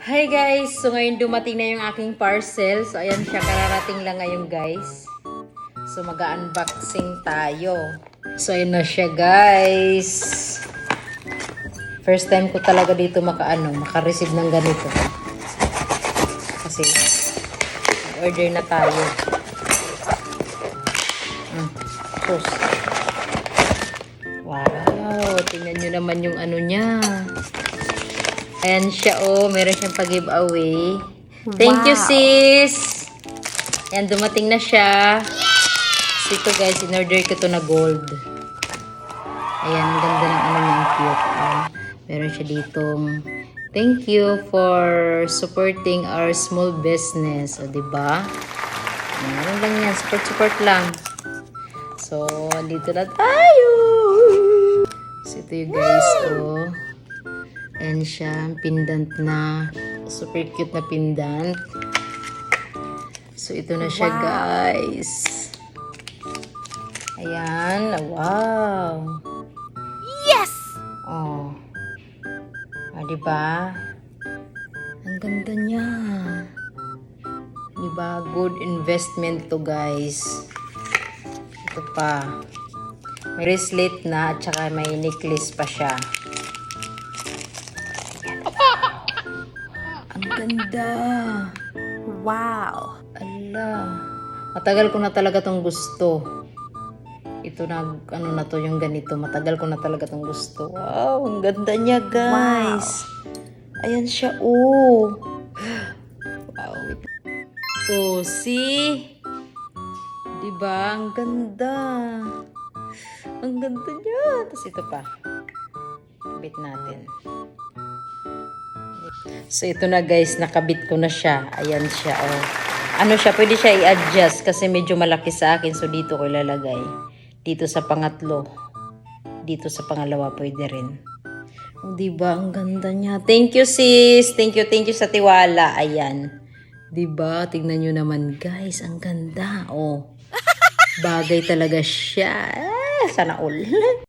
Hi guys! So ngayon dumating na yung aking parcel. So ayan siya, kararating lang ngayon guys. So mag-unboxing tayo. So ayan na siya guys. First time ko talaga dito maka-receive ng ganito. Kasi order na tayo. Tapos. Wow! Tingnan nyo naman yung ano niya. Ayan siya, oh. Meron siyang pag-giveaway. Thank you, sis! Ayan, dumating na siya. So, ito, guys, in-order ko to na gold. Ayan, ang ganda ng ano niya, ang cute. Ayan, meron siya ditong, thank you for supporting our small business. O, diba? Ayan lang yan. Support lang. So, dito na tayo! So, ito yung guys, oh. Ayan siya, pendant na, super cute na pendant. So, ito na siya, guys. Ayan, wow. Yes! Oh. Diba? Ang ganda niya. Diba? Good investment to, guys. Ito pa. May bracelet na, at saka may necklace pa siya. Ang ganda. Wow! Ala. Matagal ko na talaga tong gusto. Ito ano na to yung ganito. Matagal ko na talaga tong gusto. Wow, ang ganda niya, guys. Wow. Ayan siya, oh. Wow. Oh, see? Diba? Ang ganda. Ang ganda niya. Tapos ito pa. Kabit natin. So, ito na guys, nakabit ko na siya. Ayan siya, oh. Ano siya, pwede siya i-adjust kasi medyo malaki sa akin. So, dito ko ilalagay. Dito sa pangatlo. Dito sa pangalawa, pwede rin. Oh, diba? Ang ganda niya. Thank you, sis. Thank you sa tiwala. Ayan. Diba? Tignan nyo naman, guys. Ang ganda. Oh. Bagay talaga siya. Sana all.